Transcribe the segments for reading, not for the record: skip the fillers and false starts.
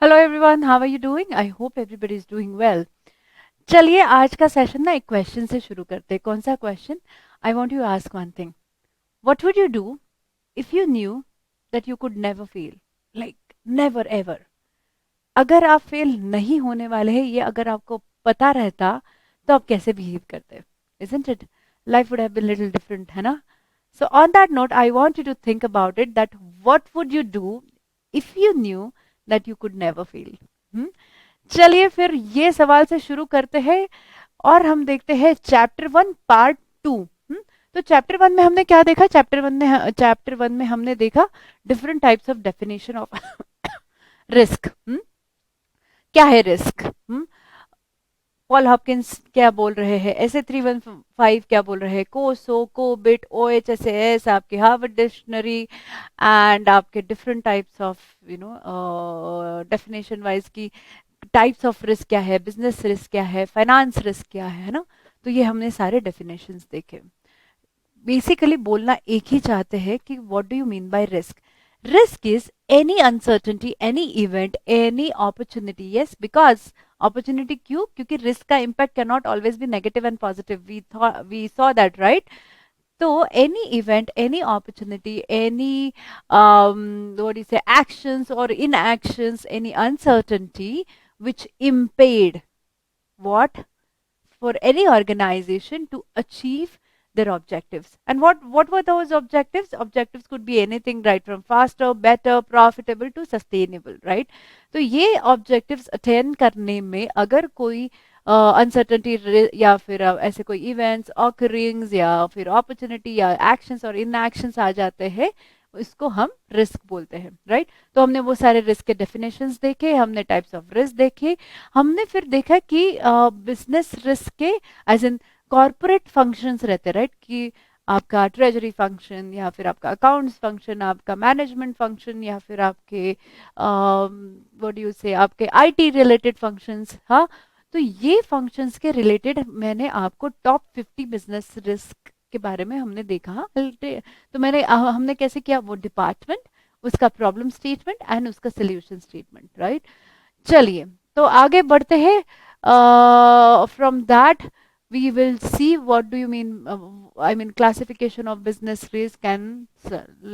Hello everyone, how are you doing? I hope everybody is doing well. चलिए आज का session ना एक क्वेश्चन से शुरू करते हैं। कौन सा question? I want you ask one thing. What would you do if you knew that you could never fail? Like never ever. अगर आप फेल नहीं होने वाले हैं, ये अगर आपको पता रहता, तो आप कैसे बिहेव करते? Isn't it? Life would have been little different, है ना? So on that note, I want you to think about it that what would you do if you knew that you could never fail? hmm? चलिए फिर ये सवाल से शुरू करते हैं और हम देखते हैं चैप्टर 1 पार्ट 2। तो चैप्टर 1 में हमने क्या देखा? चैप्टर 1 में हमने देखा different types of definition of risk. क्या है रिस्क? पॉल हॉपकिंस क्या बोल रहे हैं, ऐसे 315 क्या बोल रहे हैं, कोसो, covid, O H S S, आपके हार्वर्ड डिक्शनरी एंड आपके different types of definition wise की टाइप्स ऑफ रिस्क क्या है, बिजनेस रिस्क क्या है, फाइनेंस रिस्क क्या है ना? तो ये हमने सारे डेफिनेशंस देखे। बेसिकली बोलना एक ही चाहते हैं कि what do you mean by risk? Risk is any uncertainty, any event, any opportunity. Yes, because opportunity क्यों? क्योंकि रिस्क का impact can not always be negative and positive. We saw that, right? तो any event, any opportunity, any what do you say, actions or inactions, any uncertainty which impede what? For any organization to achieve their objectives. And what were those objectives? Objectives could be anything, right from faster, better, profitable to sustainable, right? तो ये objectives attain करने में अगर कोई uncertainty या फिर ऐसे कोई इवेंट्स, ऑकरिंग्स या फिर अपॉर्चुनिटी या एक्शंस और इनएक्शंस आ जाते हैं, इसको हम रिस्क बोलते हैं, राइट? तो हमने वो सारे रिस्क के डेफिनेशंस देखे, हमने टाइप्स ऑफ रिस्क देखे, हमने फिर देखा कि बिजनेस रिस्क के एज इन कॉरपोरेट फंक्शंस रहते, राइट? कि आपका ट्रेजरी फंक्शन या फिर आपका अकाउंट्स फंक्शन, आपका मैनेजमेंट फंक्शन या फिर आपके व्हाट डू यू से, आपके आईटी रिलेटेड फंक्शंस। हाँ, तो ये फंक्शंस के रिलेटेड मैंने आपको टॉप 50 बिजनेस रिस्क के बारे में हमने देखा। हाँ, तो हमने कैसे किया? वो डिपार्टमेंट, उसका प्रॉब्लम स्टेटमेंट एंड उसका सोल्यूशन स्टेटमेंट, राइट? चलिए तो आगे बढ़ते हैं। From that we will see what do you mean, I mean classification of business risk. And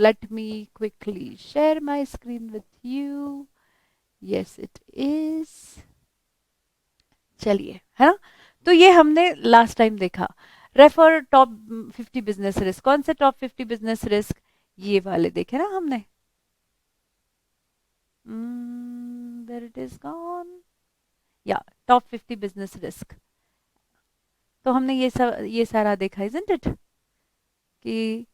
let me quickly share my screen with you. Yes it is। चलिए, है ना? तो ये हमने लास्ट टाइम देखा। Refer top 50 business risk. कौन से top 50 business risk? ये वाले देखे ना हमने। Where it is gone? या टॉप 50 बिजनेस रिस्क। तो हमने ये सारा देखा, इजंट इट? कि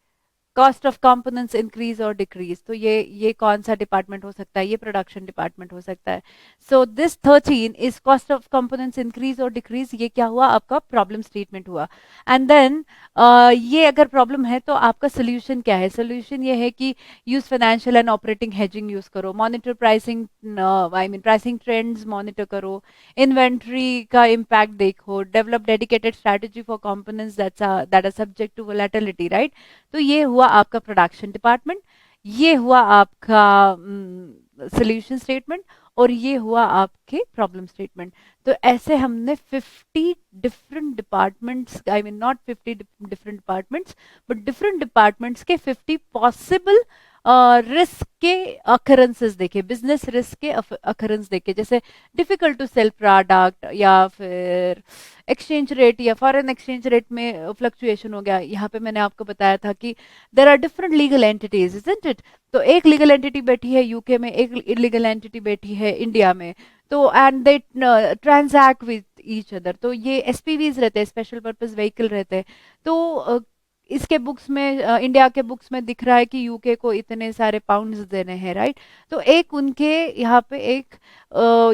कॉस्ट ऑफ कंपोनेंट्स इंक्रीज और डिक्रीज, तो ये कौन सा डिपार्टमेंट हो सकता है? ये प्रोडक्शन डिपार्टमेंट हो सकता है। So this 13 is cost of components increase और डिक्रीज। ये क्या हुआ? आपका प्रॉब्लम स्टेटमेंट हुआ। एंड देन ये अगर प्रॉब्लम है तो आपका सोल्यूशन क्या है? सोल्यूशन ये है कि use financial and operating hedging use करो, monitor pricing, I mean pricing trends monitor करो, इन्वेंट्री का इम्पैक्ट देखो, develop dedicated strategy for components that are subject to volatility, right? तो ये हुआ आपका प्रोडक्शन डिपार्टमेंट, ये हुआ आपका सोल्यूशन स्टेटमेंट, और ये हुआ आपके प्रॉब्लम स्टेटमेंट। तो ऐसे हमने 50 different departments, I mean not 50 different departments, but different departments के 50 पॉसिबल रिस्क के अकरेंसेस देखे, बिजनेस रिस्क के अकरेंस देखे। जैसे डिफिकल्ट टू सेल प्रोडक्ट, या फिर एक्सचेंज रेट या फॉरेन एक्सचेंज रेट में फ्लक्चुएशन हो गया। यहाँ पे मैंने आपको बताया था कि there are different legal entities, isn't it? तो एक लीगल एंटिटी बैठी है यूके में, एक लीगल एंटिटी बैठी है इंडिया में, तो and they transact with each other. तो ये एसपीवीज रहते हैं, स्पेशल पर्पज व्हीकल रहते हैं। तो इसके बुक्स में, इंडिया के बुक्स में दिख रहा है कि यूके को इतने सारे पाउंड्स देने हैं, राइट? तो एक उनके यहाँ पे एक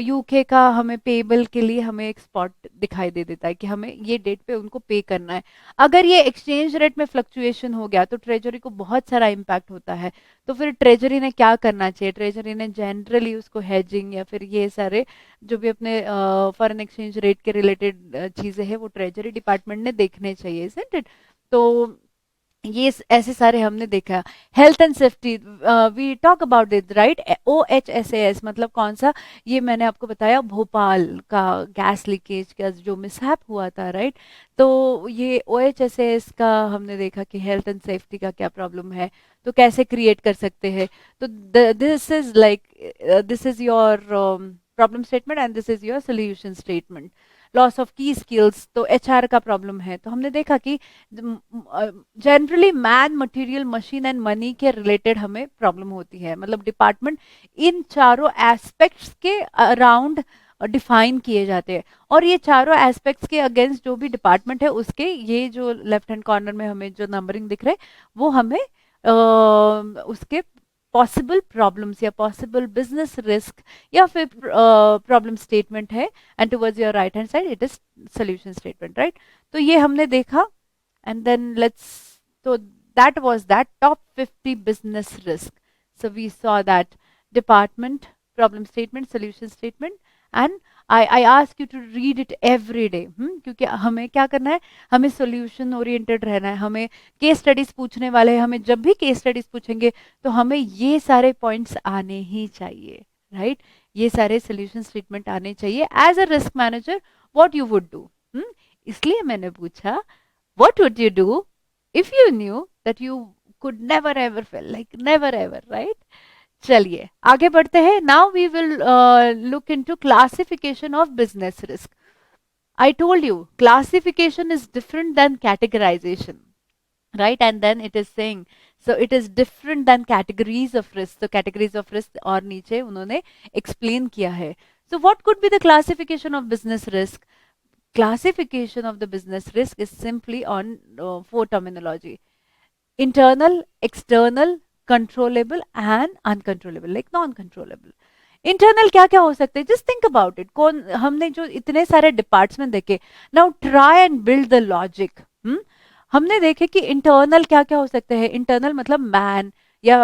यूके का हमें पेबल के लिए हमें एक स्पॉट दिखाई दे देता है कि हमें ये डेट पे उनको पे करना है। अगर ये एक्सचेंज रेट में फ्लक्चुएशन हो गया तो ट्रेजरी को बहुत सारा इम्पैक्ट होता है। तो फिर ट्रेजरी ने क्या करना चाहिए? ट्रेजरी ने जनरली उसको हेजिंग या फिर ये सारे जो भी अपने फॉरेन एक्सचेंज रेट के रिलेटेड चीजें हैं वो ट्रेजरी डिपार्टमेंट ने देखने चाहिए, इजंट इट? तो ये ऐसे सारे हमने देखा। Health and safety, we talk about it right, OHSAS मतलब कौन सा, ये मैंने आपको बताया भोपाल का गैस लीकेज का जो मिसहैप हुआ था राइट। तो ये OHSAS का हमने देखा कि हेल्थ एंड सेफ्टी का क्या प्रॉब्लम है, तो कैसे क्रिएट कर सकते हैं। तो this is like, this is your problem statement and this is your solution statement. Loss of की स्किल्स, तो HR का प्रॉब्लम है, तो हमने देखा कि generally man material machine and money के रिलेटेड हमें प्रॉब्लम होती है, मतलब डिपार्टमेंट इन चारों एस्पेक्ट्स के अराउंड डिफाइन किए जाते हैं। और ये चारों एस्पेक्ट्स के अगेंस्ट जो भी डिपार्टमेंट है उसके, ये जो लेफ्ट हैंड कॉर्नर में हमें जो नंबरिंग दिख रहे हैं वो हमें उसके पॉसिबल प्रॉब्लम्स या पॉसिबल बिजनेस रिस्क या फिर प्रॉब्लम स्टेटमेंट है। And towards your right hand side it is solution statement right. तो ये हमने देखा। And then so that was that top 50 business risk. So we saw that department, problem statement, solution statement, and I ask you to read it every day. क्योंकि हमें क्या करना है, हमें solution oriented रहना है, हमें case studies पूछने वाले हैं, हमें जब भी case studies पूछेंगे तो हमें ये सारे points आने ही चाहिए, right? ये सारे solution statement आने चाहिए। As a risk manager, what you would do? इसलिए मैंने पूछा what would you do if you knew that you could never ever fail, like never ever, right? चलिए आगे बढ़ते हैं। Now we will look into classification of business risk. I told you classification is different than categorization, right? And then it is saying, so it is different than categories of risk. So categories of risk और नीचे उन्होंने explain किया है। So what could be the classification of business risk? Classification of the business risk is simply on four terminology: internal, external, controllable and uncontrollable, like non controllable. Internal क्या क्या हो सकते हैं, जस्ट थिंक अबाउट इट। कौन, हमने जो इतने सारे डिपार्टमेंट देखे, now try and build the logic. हमने देखे कि इंटरनल क्या क्या हो सकते हैं। इंटरनल मतलब मैन या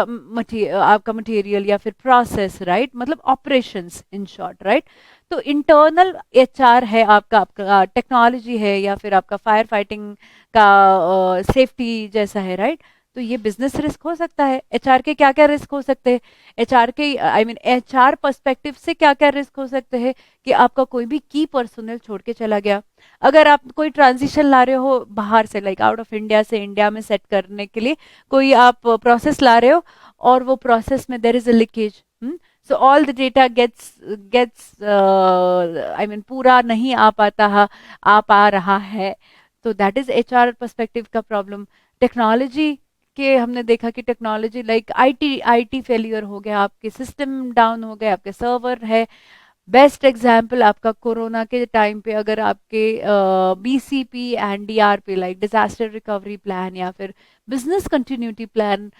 आपका मटेरियल या फिर प्रोसेस राइट, मतलब ऑपरेशंस इन शॉर्ट राइट। तो इंटरनल HR है आपका, आपका टेक्नोलॉजी है या फिर आपका फायर फाइटिंग का सेफ्टी जैसा है राइट। तो ये बिजनेस रिस्क हो सकता है। HR के क्या क्या रिस्क हो सकते हैं, HR के आई मीन HR पर्सपेक्टिव से क्या क्या रिस्क हो सकते हैं कि आपका कोई भी की पर्सनल छोड़ के चला गया, अगर आप कोई ट्रांजिशन ला रहे हो बाहर से, लाइक आउट ऑफ इंडिया से इंडिया में सेट करने के लिए कोई आप प्रोसेस ला रहे हो और वो प्रोसेस में there is a leakage, so all the data gets I mean पूरा नहीं आ पाता है, आ पा रहा है, तो दैट इज HR पर्सपेक्टिव का प्रॉब्लम। टेक्नोलॉजी के हमने देखा कि टेक्नोलॉजी लाइक आईटी फेलियर हो गया, आपके सिस्टम डाउन हो गए, आपके सर्वर है। बेस्ट एग्जाम्पल आपका कोरोना के टाइम पे अगर आपके BCP and DRP like disaster recovery plan या फिर business continuity plan,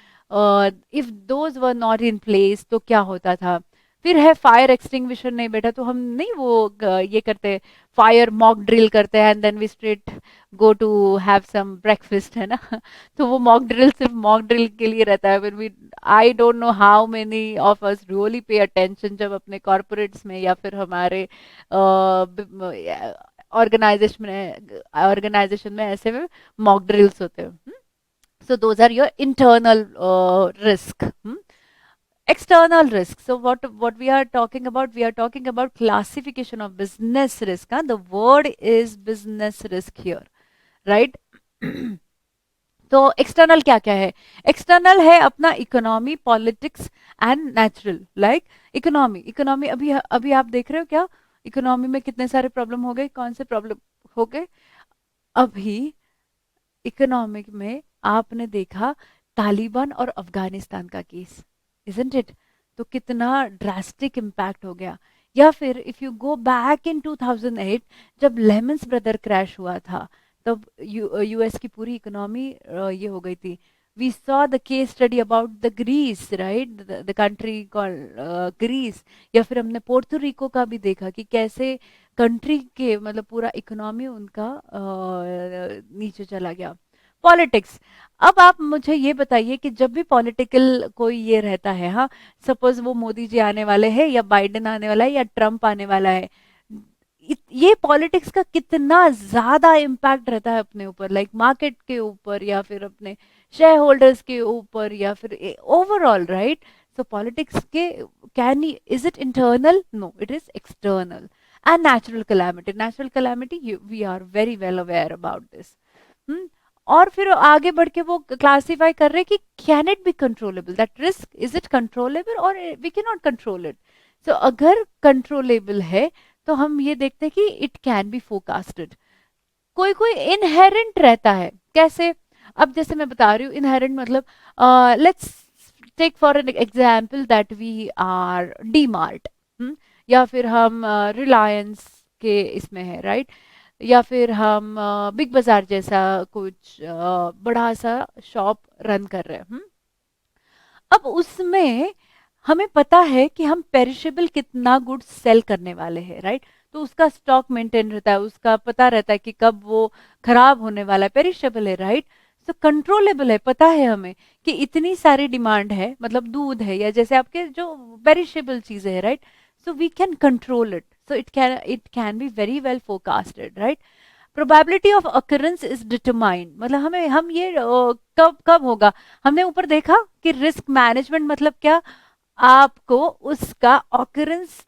if those were not in place तो क्या होता था। फिर है फायर एक्सटिंग्विशर नहीं बेटा, तो हम नहीं वो ये करते, फायर मॉक ड्रिल करते हैं and then we straight go to have some breakfast, है ना। तो वो मॉक ड्रिल सिर्फ मॉक ड्रिल के लिए रहता है। फिर we, I don't know how many of us really pay attention जब अपने कॉर्पोरेट्स में या फिर हमारे ऑर्गेनाइजेशन में ऐसे में मॉक ड्रिल्स होते हैं। So those are your internal risk. External risk. So what we are talking about? We are talking about classification of business risk. Huh? The word is business risk here, right? तो external क्या क्या है, external है अपना economy, politics and natural, like economy. Economy अभी अभी आप देख रहे हो क्या, इकोनॉमी में कितने सारे प्रॉब्लम हो गए, कौन से प्रॉब्लम हो गए अभी इकोनॉमिक में। आपने देखा तालिबान और अफगानिस्तान का केस, इजंट इट, तो कितना ड्रास्टिक इम्पैक्ट हो गया। या फिर if you go back in 2008 जब लेमन्स ब्रदर क्रैश हुआ था, तब US की पूरी इकोनॉमी ये हो गई थी। We saw the case study about the Greece right, the country called Greece. या फिर हमने पोर्टो रिको का भी देखा कि कैसे कंट्री के मतलब पूरा इकोनॉमी उनका नीचे चला गया। पॉलिटिक्स, अब आप मुझे ये बताइए कि जब भी पॉलिटिकल कोई ये रहता है, हाँ सपोज वो मोदी जी आने वाले हैं या बाइडेन आने वाला है या ट्रम्प आने वाला है, ये पॉलिटिक्स का कितना ज्यादा इम्पैक्ट रहता है अपने ऊपर, लाइक मार्केट के ऊपर या फिर अपने शेयर होल्डर्स के ऊपर, या फिर ओवरऑल, राइट? सो पॉलिटिक्स के can, is it internal? No, it is external. And natural calamity we are very well aware about this. और फिर आगे बढ़ के वो क्लासीफाई कर रहे हैं कि can it be controllable, that risk, is it controllable और we can not control it. So अगर कंट्रोलेबल है तो हम ये देखते हैं कि इट कैन बी फोरकास्टेड. कोई कोई इनहेरेंट रहता है. कैसे? अब जैसे मैं बता रही हूँ इनहेरेंट मतलब, let's take for an example that we are D Mart, या फिर हम रिलायंस के इसमें है, राइट? या फिर हम बिग बाजार जैसा कुछ बड़ा सा शॉप रन कर रहे हैं. अब उसमें हमें पता है कि हम पेरिशेबल कितना गुड्स सेल करने वाले हैं, राइट? तो उसका स्टॉक मेंटेन रहता है, उसका पता रहता है कि कब वो खराब होने वाला है, पेरिशेबल है, राइट? तो कंट्रोलेबल है, पता है हमें कि इतनी सारी डिमांड है, मतलब दूध है या जैसे आपके जो पेरिशेबल चीजें है, right? So we can control it. So it can be very well forecasted, right? Probability of occurrence is determined, मतलब हमें हम ये कब कब होगा. हमने ऊपर देखा कि रिस्क मैनेजमेंट मतलब क्या, आपको उसका ऑकरेंस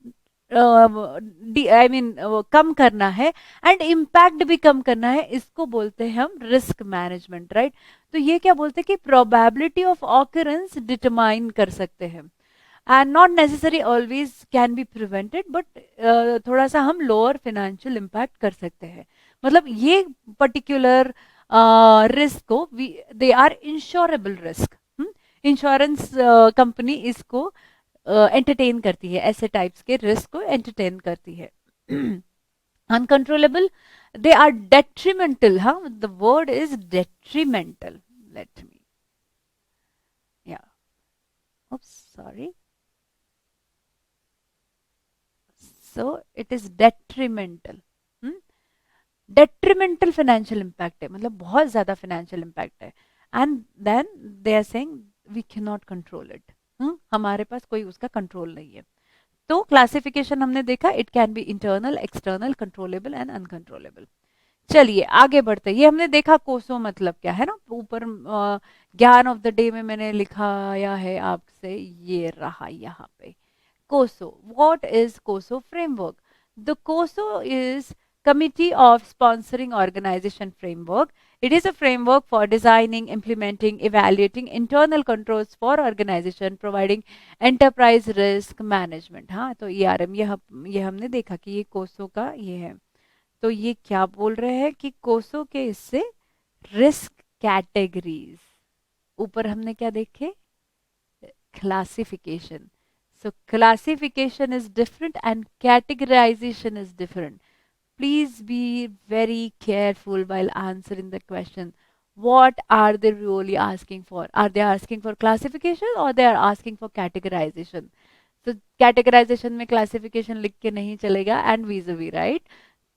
आई मीन कम करना है एंड इम्पैक्ट भी कम करना है, इसको बोलते हैं हम रिस्क मैनेजमेंट, राइट? तो ये क्या बोलते हैं कि प्रोबेबिलिटी ऑफ ऑकरेंस डिटरमाइन कर सकते हैं. And not necessary always can be prevented, but थोड़ा सा हम लोअर फाइनेंशियल इम्पैक्ट कर सकते हैं. मतलब ये पर्टिकुलर रिस्क को they are insurable risk. Insurance company इसको एंटरटेन करती है, ऐसे टाइप्स के रिस्क को एंटरटेन करती है. Uncontrollable, they are detrimental. हाँ, the word is detrimental. Let me, yeah, sorry. So it is detrimental. Detrimental financial impact है, मतलब बहुत ज्यादा फाइनेंशियल इम्पैक्ट है. And then they are saying we can not control it. हमारे पास कोई उसका कंट्रोल नहीं है. तो क्लासिफिकेशन हमने देखा, it can B internal, external, controllable and uncontrollable. चलिए आगे बढ़ते हैं. ये हमने देखा कोसो मतलब क्या है ना, ऊपर ज्ञान ऑफ द डे में मैंने लिखाया है आपसे, ये रहा यहाँ पे. COSO. What is COSO framework? The COSO is Committee of Sponsoring Organization Framework. It is a framework for designing, implementing, evaluating internal controls for organization, providing enterprise risk management. हाँ, तो ERM ये हमने देखा कि ये कोसो का ये है. तो ये क्या बोल रहे हैं कि कोसो के इससे रिस्क कैटेगरीज, ऊपर हमने क्या देखे, classification. So classification is different and categorization is different. Please be very careful while answering the question. What are they really asking for? Are they asking for classification or they are asking for categorization? So categorization में classification लिख के नहीं चलेगा and vis-a-vis, right?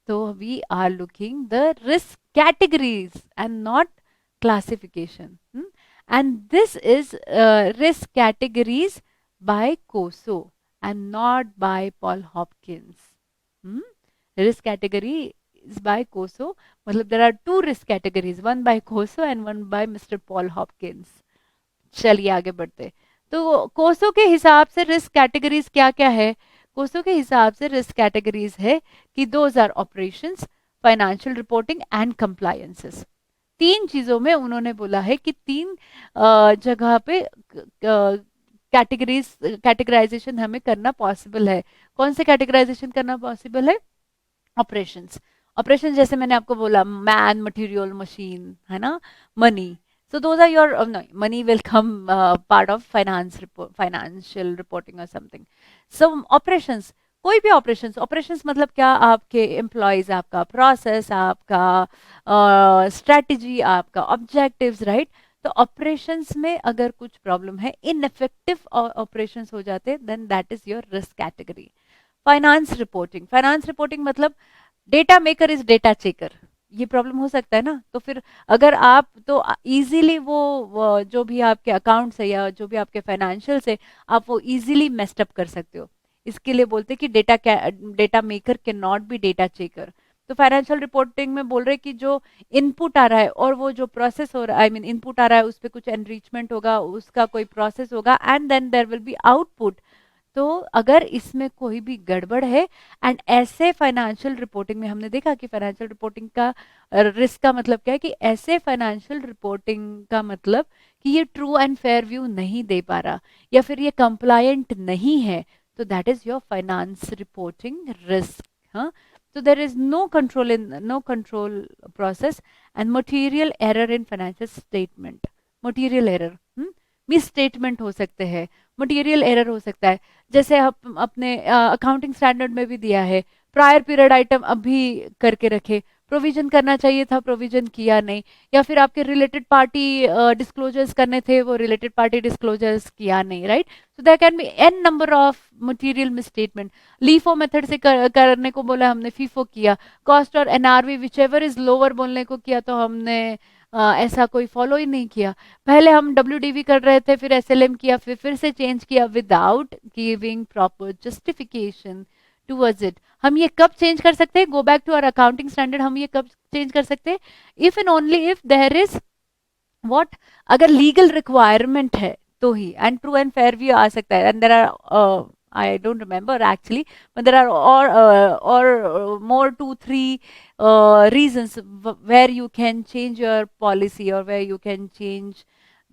So we are looking the risk categories and not classification. And this is risk categories by COSO and not by Paul Hopkins. Risk category is by COSO. मतलब there are two risk categories, one by COSO and one by Mr. Paul Hopkins. चलिए आगे बढ़ते. तो कोसो के हिसाब से risk categories क्या क्या है? कोसो के हिसाब से रिस्क कैटेगरीज है कि those are operations, financial reporting and compliances. तीन चीजों में उन्होंने बोला है कि तीन जगह पे कैटेगराइजेशन हमें करना पॉसिबल है. कौन से कैटेगराइजेशन करना पॉसिबल है? ऑपरेशंस. ऑपरेशन जैसे मैंने आपको बोला, मैन, मटेरियल, मशीन, है ना, money. So those are your no, money will come part of financial reporting or something. So operations, कोई भी operations मतलब क्या, आपके एम्प्लॉयज, आपका प्रोसेस, आपका स्ट्रेटजी, आपका ऑब्जेक्टिव्स, राइट? तो ऑपरेशंस में अगर कुछ प्रॉब्लम है, इनएफेक्टिव ऑपरेशंस हो जाते, then that is your risk category. Finance reporting मतलब data maker is data checker. ये प्रॉब्लम हो सकता है ना. तो फिर अगर आप तो इजीली वो जो भी आपके अकाउंट्स है या जो भी आपके फाइनेंशियल्स है, आप वो इजीली मेस्ड अप कर सकते हो. इसके लिए बोलते हैं कि data maker can not be data checker. तो फाइनेंशियल रिपोर्टिंग में बोल रहे कि जो इनपुट आ रहा है और वो जो प्रोसेस हो रहा है, आई मीन इनपुट आ रहा है उस पर कुछ एनरिचमेंट होगा, उसका कोई प्रोसेस होगा, and then there will be output. तो अगर इसमें कोई भी गड़बड़ है, एंड ऐसे फाइनेंशियल रिपोर्टिंग में हमने देखा कि फाइनेंशियल रिपोर्टिंग का रिस्क का मतलब क्या है, कि ऐसे फाइनेंशियल रिपोर्टिंग का मतलब कि ये ट्रू एंड फेयर व्यू नहीं दे पा रहा या फिर ये कंप्लायंट नहीं है, तो that is your finance reporting risk. हाँ, so there is no control process and material error in financial statement, material error, miss statement हो सकते हैं, मटेरियल एरर हो सकता है। जैसे हम अपने अकाउंटिंग स्टैंडर्ड में भी दिया है, प्रायर पीरियड आइटम अभी करके रखे, प्रोविजन करना चाहिए था, प्रोविजन किया नहीं, या फिर आपके रिलेटेड पार्टी डिस्क्लोजर्स करने थे, वो रिलेटेड पार्टी डिस्क्लोजर्स किया नहीं, right. So there can be an number of material misstatement. LIFO method से करने को बोला, हमने फीफो किया। कॉस्ट और NRV whichever is lower बोलने को किया, तो हमने ऐसा कोई फॉलो ही नहीं किया। पहले हम डब्ल्यूडीवी कर रहे थे, फिर एसएलएम किया, फिर से चेंज किया without giving proper justification towards it. हम ये कब चेंज कर सकते हैं? Go back to our accounting standard. हम ये कब चेंज कर सकते हैं? If and only if there is what, अगर लीगल रिक्वायरमेंट है तो ही, and true and fair view आ सकता है, and there are I don't remember actually, but there are or more 2-3 reasons where you can change your policy or where you can change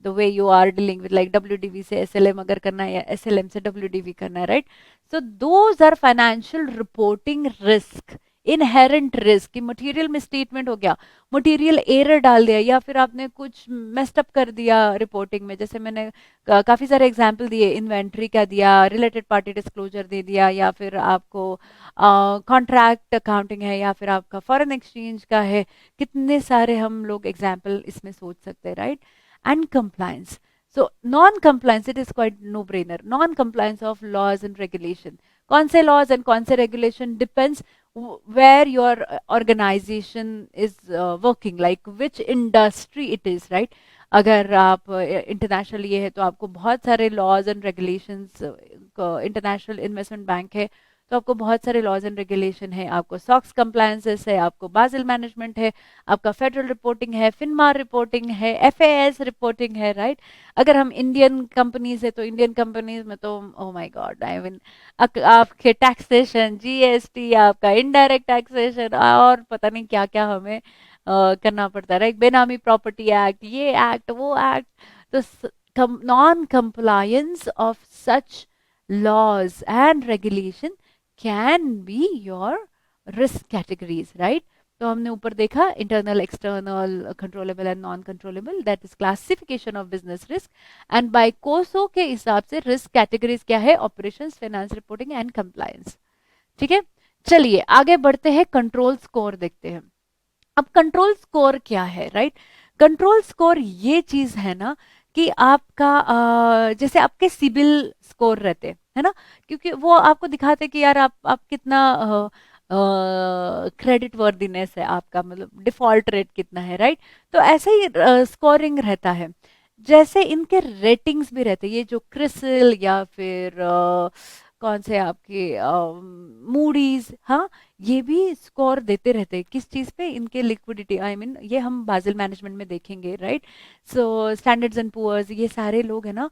the way you are dealing with, like WDV से SLM अगर करना है या SLM से WDV करना है, right? So those are financial reporting risk, inherent risk, कि material में स्टेटमेंट हो गया, मटेरियल एरर डाल दिया, या फिर आपने कुछ मेस्ड अप कर दिया रिपोर्टिंग में। जैसे मैंने काफी सारे एग्जांपल दिए, इन्वेंट्री का दिया, रिलेटेड पार्टी डिस्क्लोजर दे दिया, या फिर आपको कॉन्ट्रैक्ट अकाउंटिंग है, या फिर आपका फॉरेन एक्सचेंज का है। कितने सारे हम लोग एग्जाम्पल इसमें सोच सकते हैं, right. And compliance, so non compliance, it is quite no brainer, non compliance of laws and regulation. कौन से लॉज एंड कौन से regulation depends where your organization is working, like which industry it is, right? अगर आप international ये है तो आपको बहुत सारे laws and regulations, international investment bank है तो आपको बहुत सारे लॉज एंड रेगुलेशन है, आपको सॉक्स कंप्लायंसेस है, आपको बाजिल मैनेजमेंट है, आपका फेडरल रिपोर्टिंग है, फिनमार रिपोर्टिंग है, एफएएस रिपोर्टिंग है, राइट। अगर हम इंडियन कंपनीज है तो इंडियन कंपनीज में तो oh my God, I mean आपके टैक्सेशन, जीएसटी, आपका इनडायरेक्ट टैक्सेशन, और पता नहीं क्या क्या हमें करना पड़ता है, राइट। बेनामी प्रॉपर्टी एक्ट, ये एक्ट, वो एक्ट। तो non compliance of such laws and regulation can be your risk categories, right? तो हमने ऊपर देखा internal, external, controllable and non controllable, that is classification of business risk. And by COSO के हिसाब से रिस्क कैटेगरीज क्या है? Operations, finance reporting and compliance. ठीक है, चलिए आगे बढ़ते हैं, कंट्रोल स्कोर देखते हैं। अब कंट्रोल स्कोर क्या है, राइट? कंट्रोल स्कोर ये चीज है ना कि आपका जैसे आपके सिबिल स्कोर रहते हैं, है ना, क्योंकि वो आपको दिखाते कि यार आप कितना क्रेडिट वर्दीनेस है आपका, मतलब डिफॉल्ट रेट कितना है, राइट। तो ऐसे ही स्कोरिंग रहता है। जैसे इनके रेटिंग्स भी रहते हैं, ये जो क्रिसिल या फिर कौन से आपके मूडीज, हाँ, ये भी स्कोर देते रहते हैं किस चीज पे? इनके लिक्विडिटी, आई मीन ये हम बाजिल मैनेजमेंट में देखेंगे, right. So Standards and Poor's, ये सारे लोग है ना,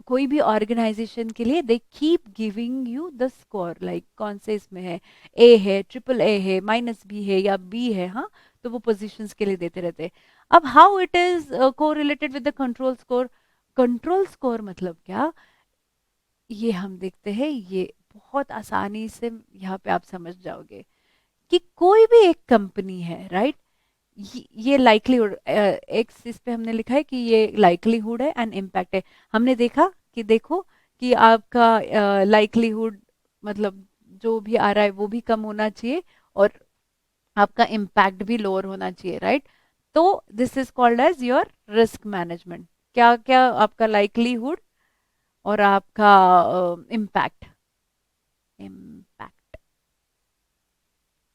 कोई भी ऑर्गेनाइजेशन के लिए they keep giving you the score, like कौन से इसमें है, ए है, ट्रिपल ए है, माइनस बी है या बी है, हाँ, तो वो पोजीशंस के लिए देते रहते हैं। अब हाउ इट इज को related with the control score? Control score मतलब क्या, ये हम देखते हैं, ये बहुत आसानी से यहाँ पे आप समझ जाओगे कि कोई भी एक कंपनी है, राइट, ये लाइकलीहुड, एक इस पे हमने लिखा है कि ये लाइकलीहुड है एंड इम्पैक्ट है। हमने देखा कि देखो कि आपका लाइकलीहुड मतलब जो भी आ रहा है वो भी कम होना चाहिए और आपका इम्पैक्ट भी लोअर होना चाहिए, राइट। तो this is called as your risk management. क्या क्या? आपका लाइकलीहुड और आपका इम्पैक्ट, इम्पैक्ट,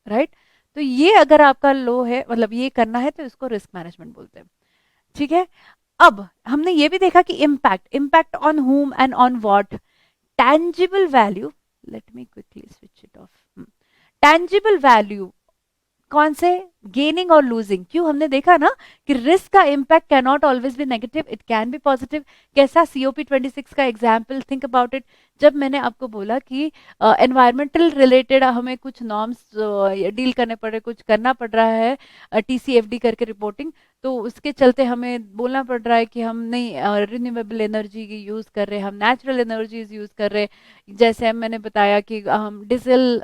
राइट। तो ये अगर आपका लो है, मतलब ये करना है, तो इसको रिस्क मैनेजमेंट बोलते हैं, ठीक है। अब हमने ये भी देखा कि impact, impact on home and on what? Tangible value, let me quickly switch it of. Tangible value कौन से, गेनिंग और लूजिंग। क्यों, हमने देखा ना कि रिस्क का impact can not always be negative, it can B positive. कैसा, COP26 का एग्जाम्पल, थिंक अबाउट इट। जब मैंने आपको बोला कि एनवायरमेंटल रिलेटेड हमें कुछ नॉर्म्स डील करने पड़ रहे, कुछ करना पड़ रहा है, TCFD करके रिपोर्टिंग, तो उसके चलते हमें बोलना पड़ रहा है कि हम नहीं रिन्यूएबल एनर्जी की यूज़ कर रहे हैं, हम नेचुरल एनर्जीज यूज़ कर रहे हैं। जैसे मैंने बताया कि हम डीजल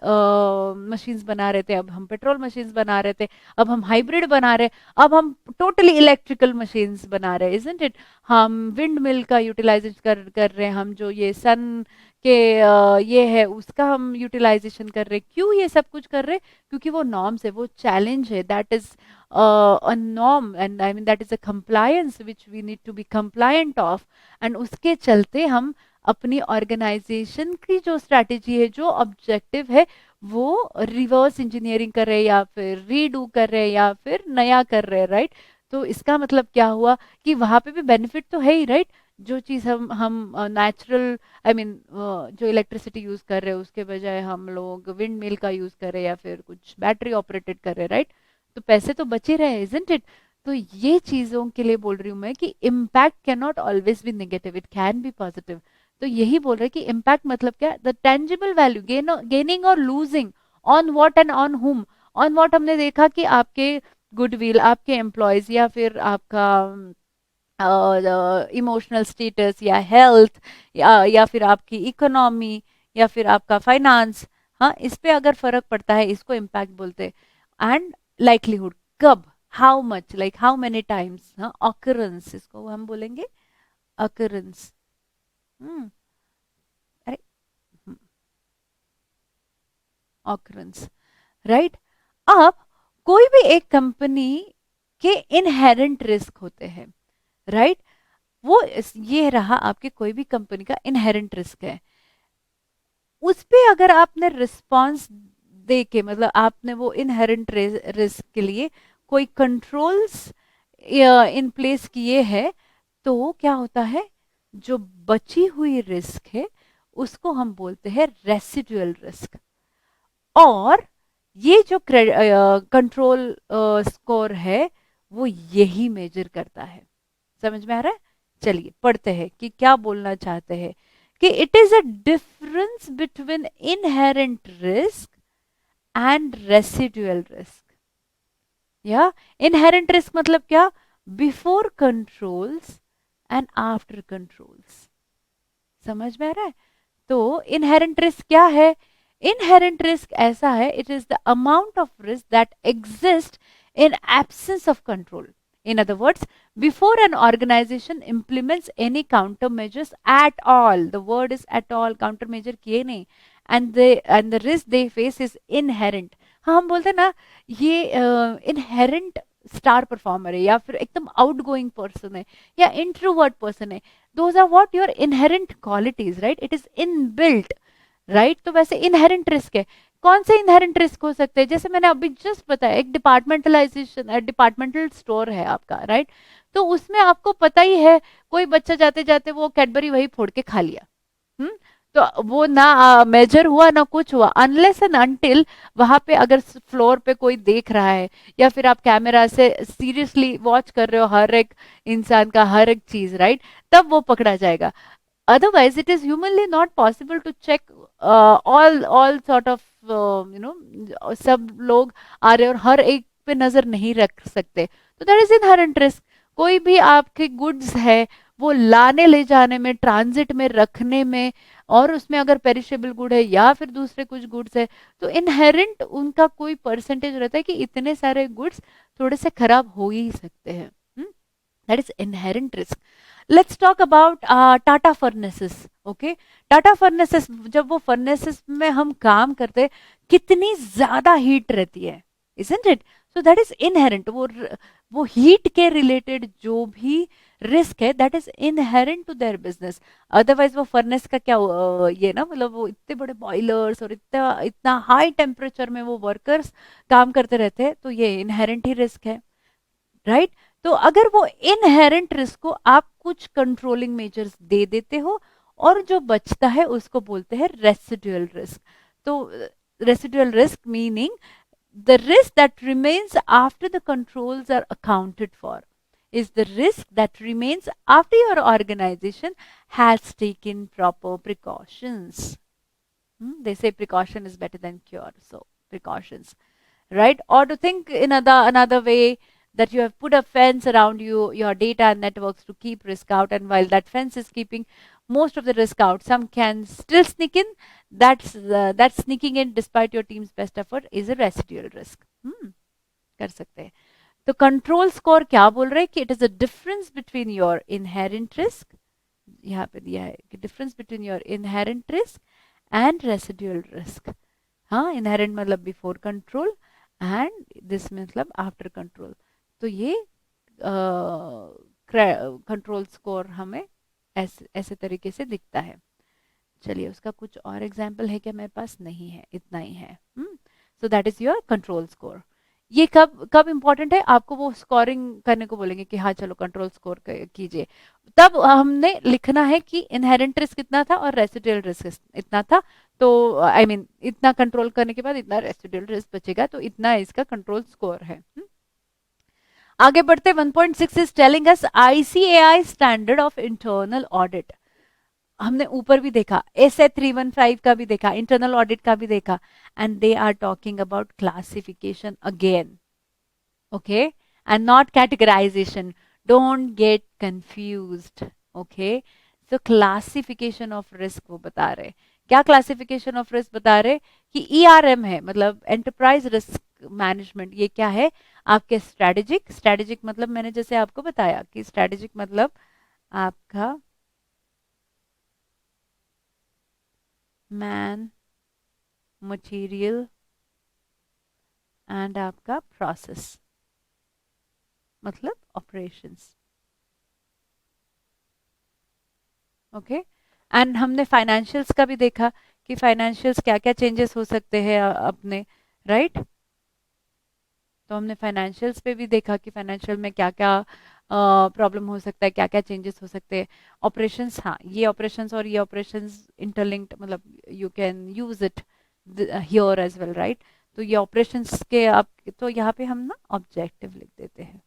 मशीन्स बना रहे थे, अब हम पेट्रोल मशीन्स बना रहे थे, अब हम हाइब्रिड बना रहे हैं, अब हम टोटली इलेक्ट्रिकल मशीन्स बना रहे हैं, इजंट इट। हम विंड मिल का यूटिलाइजेशन कर रहे हैं, हम जो ये सन के ये है उसका हम यूटिलाइजेशन कर रहे हैं। क्यों ये सब कुछ कर रहे हैं? क्योंकि वो नॉर्म्स है, वो चैलेंज है, that is a norm, and I mean that is a compliance which we need to be compliant of, and उसके चलते हम अपनी ऑर्गेनाइजेशन की जो स्ट्रैटेजी है, जो ऑब्जेक्टिव है, वो रिवर्स इंजीनियरिंग कर रहे हैं या फिर रीडू कर रहे हैं या फिर नया कर रहे हैं, राइट। तो इसका मतलब क्या हुआ कि वहां पे भी बेनिफिट तो है ही, राइट। जो चीज़ हम नेचुरल, आई मीन जो इलेक्ट्रिसिटी यूज कर रहे हैं उसके बजाय हम लोग विंड मिल का यूज कर रहे हैं या फिर कुछ बैटरी ऑपरेटेड कर रहे हैं, राइट। तो पैसे तो बचे रहे, इजंट इट। तो ये चीजों के लिए बोल रही हूँ मैं कि impact can not always be negative, it can B positive. तो यही बोल रहे कि इम्पैक्ट मतलब क्या, द टेंजिबल वैल्यू, गेनिंग और losing, on what and on हुम। ऑन व्हाट हमने देखा कि आपके गुडविल, आपके एम्प्लॉयज, या फिर आपका इमोशनल स्टेटस या हेल्थ, या फिर आपकी इकोनॉमी, या फिर आपका फाइनेंस, हाँ, इस पे अगर फर्क पड़ता है इसको इम्पैक्ट बोलते हैं। एंड लाइकलीहुड, कब, how much, like how many times, हाँ, ऑकरेंस, इसको हम बोलेंगे ऑकरेंस। हम्म, अरे, ऑकरेंस, राइट। अब कोई भी एक कंपनी के इनहेरेंट रिस्क होते हैं, राइट। वो ये रहा आपके कोई भी कंपनी का इनहेरेंट रिस्क है, उस पे अगर आपने रिस्पॉन्स दे के, मतलब आपने वो इनहेरेंट रिस्क के लिए कोई कंट्रोल्स इन प्लेस किए हैं, तो क्या होता है, जो बची हुई रिस्क है उसको हम बोलते हैं रेसिडुअल रिस्क। और ये जो कंट्रोल स्कोर है वो यही मेजर करता है। समझ में आ रहा है? चलिए पढ़ते हैं कि क्या बोलना चाहते हैं। कि it is a difference between inherent risk and residual risk. या इनहेरेंट रिस्क मतलब क्या, before controls and after controls. समझ में आ रहा है? तो इनहेरेंट रिस्क क्या है? इनहेरेंट रिस्क ऐसा है, it is the amount of risk that exist in absence of control. In other words, before an organization implements any countermeasures at all, the word is at all, countermeasure किए नहीं, and the risk they face is inherent। हाँ, हम बोलते हैं ना, ये inherent star performer है, या फिर एकदम आउटगोइंग पर्सन है, या इंट्रोवर्ट पर्सन है, those are what your inherent qualities, right. It is inbuilt, right. तो वैसे इनहेरेंट रिस्क है। कौन से इनहेरेंट रिस्क हो सकते हैं? जैसे मैंने अभी जस्ट बताया, एक डिपार्टमेंटलाइजेशन, डिपार्टमेंटल स्टोर है आपका, राइट। तो उसमें आपको पता ही है, कोई बच्चा जाते जाते वो कैडबरी वही फोड़ के खा लिया, हम्म। तो वो ना मेजर हुआ ना कुछ हुआ, अनलेस एंड अनटिल वहां पे अगर फ्लोर पे कोई देख रहा है, या फिर आप कैमरा से सीरियसली वॉच कर रहे हो हर एक इंसान का हर एक चीज, राइट, तब वो पकड़ा जाएगा। otherwise it is humanly not possible to check all sort of सब लोग आ रहे और हर एक पे नजर नहीं रख सकते। तो दैट इज इनहेरेंट रिस्क। कोई भी आपके गुड्स है, वो लाने ले जाने में, ट्रांजिट में रखने में, और उसमें अगर पेरिशेबल गुड है या फिर दूसरे कुछ गुड्स है, तो इनहेरेंट उनका कोई परसेंटेज रहता है कि इतने सारे गुड्स थोड़े से खराब हो ही सकते हैं। That is inherent risk. Let's talk about Tata furnaces. Okay, Tata furnaces, जब वो फर्नेसेस में हम काम करते हैं, कितनी ज्यादा हीट रहती है, isn't it. So that is inherent. वो हीट के रिलेटेड जो भी रिस्क है, that is inherent to their business. Otherwise वो फर्नेस का क्या ये ना, मतलब वो इतने बड़े बॉयलर्स और इतना इतना हाई टेम्परेचर में वो वर्कर्स काम करते रहते हैं, तो ये इनहेरेंट ही रिस्क है, राइट। तो अगर वो इनहेरेंट रिस्क को आप कुछ कंट्रोलिंग मेजर्स दे देते हो, और जो बचता है उसको बोलते हैं रेसिडुअल रिस्क। तो residual risk meaning the risk that remains after the controls are accounted for, is the risk that remains after your organization has taken proper precautions. They say precaution is better than cure, so precautions, right? Or to think in another way, that you have put a fence around your data and networks to keep risk out, and while that fence is keeping most of the risk out, some can still sneak in. That sneaking in despite your team's best effort is a residual risk. कर सकते हैं. तो control score क्या बोल रहे हैं कि it is a difference between your inherent risk, यहाँ पे दिया है कि difference between your inherent risk and residual risk. हाँ, इनहेरेंट मतलब बिफोर कंट्रोल एंड दिस मतलब आफ्टर कंट्रोल. तो ये कंट्रोल स्कोर हमें ऐसे तरीके से दिखता है. चलिए, उसका कुछ और एग्जाम्पल है क्या मेरे पास? नहीं है, इतना ही है. सो that is your control score. ये कब कब इंपॉर्टेंट है? आपको वो स्कोरिंग करने को बोलेंगे कि हाँ चलो कंट्रोल स्कोर कीजिए, तब हमने लिखना है कि इनहेरेंट रिस्क इतना था और रेसिडुअल रिस्क इतना था. तो आई मीन इतना कंट्रोल करने के बाद इतना रेसिडुअल रिस्क बचेगा, तो इतना इसका कंट्रोल स्कोर है. आगे बढ़ते. 1.6 is telling us ICAI standard of internal audit. हमने ऊपर भी देखा, एसए 315 का भी देखा, इंटरनल ऑडिट का भी देखा, and they are talking about classification again, okay, and not categorization. Don't get confused, okay. So classification of risk वो बता रहे. क्या क्लासिफिकेशन ऑफ रिस्क बता रहे? कि ईआरएम है, मतलब एंटरप्राइज रिस्क मैनेजमेंट. ये क्या है? आपके स्ट्रेटेजिक मतलब मैंने जैसे आपको बताया कि स्ट्रेटेजिक मतलब आपका मैन, मटेरियल एंड आपका प्रोसेस मतलब ऑपरेशंस, ओके. एंड हमने फाइनेंशियल्स का भी देखा कि फाइनेंशियल्स क्या क्या चेंजेस हो सकते हैं अपने, राइट. तो हमने फाइनेंशियल्स पे भी देखा कि फाइनेंशियल में क्या क्या प्रॉब्लम हो सकता है, क्या क्या चेंजेस हो सकते हैं. ऑपरेशंस, हाँ, ये ऑपरेशंस और ये ऑपरेशंस इंटरलिंक्ड, मतलब you can use it here as well, right. तो ये ऑपरेशंस के आप, तो यहाँ पे हम ना ऑब्जेक्टिव लिख देते हैं.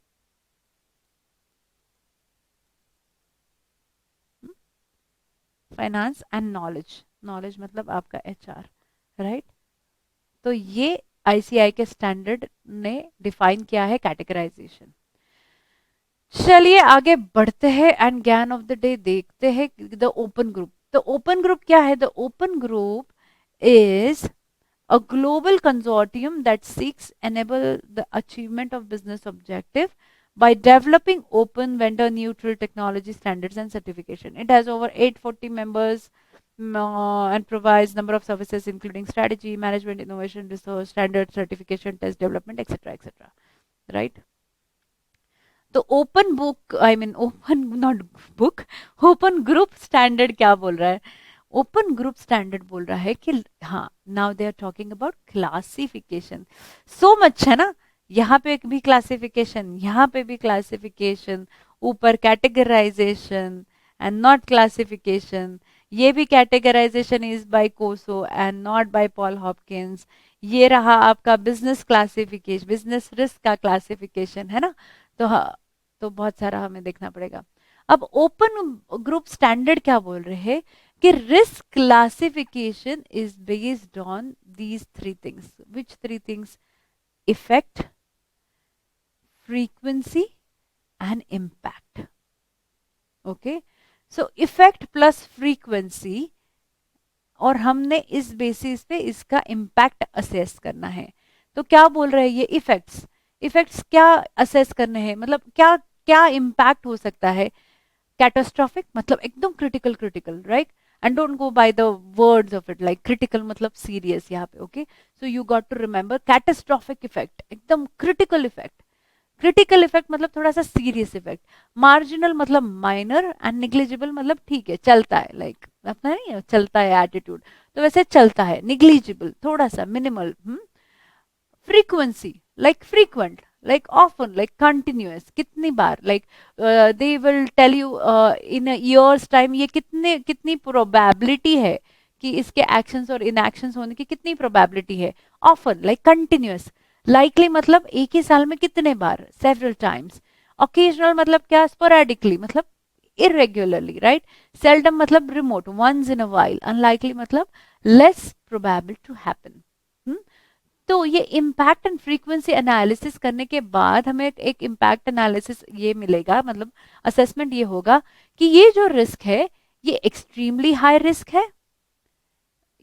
फाइनेंस एंड नॉलेज, नॉलेज मतलब आपका एचआर, राइट. तो ये आईसीआई के स्टैंडर्ड ने डिफाइन किया है कैटेगराइजेशन. चलिए आगे बढ़ते हैं एंड ज्ञान ऑफ द डे देखते हैं. The open group. The open group क्या है? The open group is a global consortium that seeks enable the achievement of business objective by developing open vendor neutral technology standards and certification. It has over 840 members and provides number of services including strategy, management, innovation, research, standard certification, test development, etc., etc. Right? तो open book, I mean open not book, open group standard क्या बोल रहा है? Open group standard बोल रहा है कि हाँ, now they are talking about classification. So much है ना, यहाँ पे भी क्लासिफिकेशन, यहाँ पे भी क्लासिफिकेशन, ऊपर कैटेगराइजेशन एंड नॉट क्लासिफिकेशन. ये भी कैटेगराइजेशन इज बाय कोसो and not by Paul Hopkins. ये रहा आपका बिजनेस क्लासिफिकेशन, बिजनेस रिस्क का क्लासिफिकेशन, है ना. तो हाँ, तो बहुत सारा हमें देखना पड़ेगा. अब ओपन ग्रुप स्टैंडर्ड क्या बोल रहे हैं कि risk classification is based on these three things. Which three things? Effect, frequency and impact. Okay, so effect plus frequency, और हमने इस बेसिस पे इसका इम्पैक्ट असेस करना है. तो क्या बोल रहे हैं ये इफेक्ट्स? इफेक्ट्स क्या असेस करने हैं, मतलब क्या क्या इम्पैक्ट हो सकता है? कैटास्ट्रॉफिक मतलब एकदम critical, critical, right. And don't go by the words of it, like critical मतलब सीरियस यहाँ पे, ओके. So you got to remember catastrophic effect, एकदम क्रिटिकल इफेक्ट. क्रिटिकल इफेक्ट मतलब थोड़ा सा सीरियस इफेक्ट. मार्जिनल मतलब माइनर, एंड निग्लिजिबल मतलब ठीक है, चलता है, लाइक अपना नहीं है, चलता है एटीट्यूड, तो वैसे चलता है. निग्लिजिबल थोड़ा सा minimal. Frequency like frequent, like often, like continuous, कितनी बार, like they will tell you in a year's time ये कितनी probability है कि इसके एक्शंस और इनएक्शंस होने की कितनी प्रोबेबिलिटी है, ऑफन लाइक कंटिन्यूअस, लाइकली मतलब एक ही साल में कितने बार, सेवरल टाइम्स, ओकेजनल मतलब क्या, स्पोरेडिकली मतलब इरेग्युलरली, राइट, सेल्डम मतलब remote, once in a while, unlikely मतलब लेस प्रोबेबल टू हैपन। तो ये इम्पैक्ट एंड फ्रीक्वेंसी एनालिसिस करने के बाद हमें एक इम्पैक्ट एनालिसिस ये मिलेगा, मतलब असेसमेंट ये होगा कि ये जो रिस्क है ये एक्सट्रीमली हाई रिस्क है,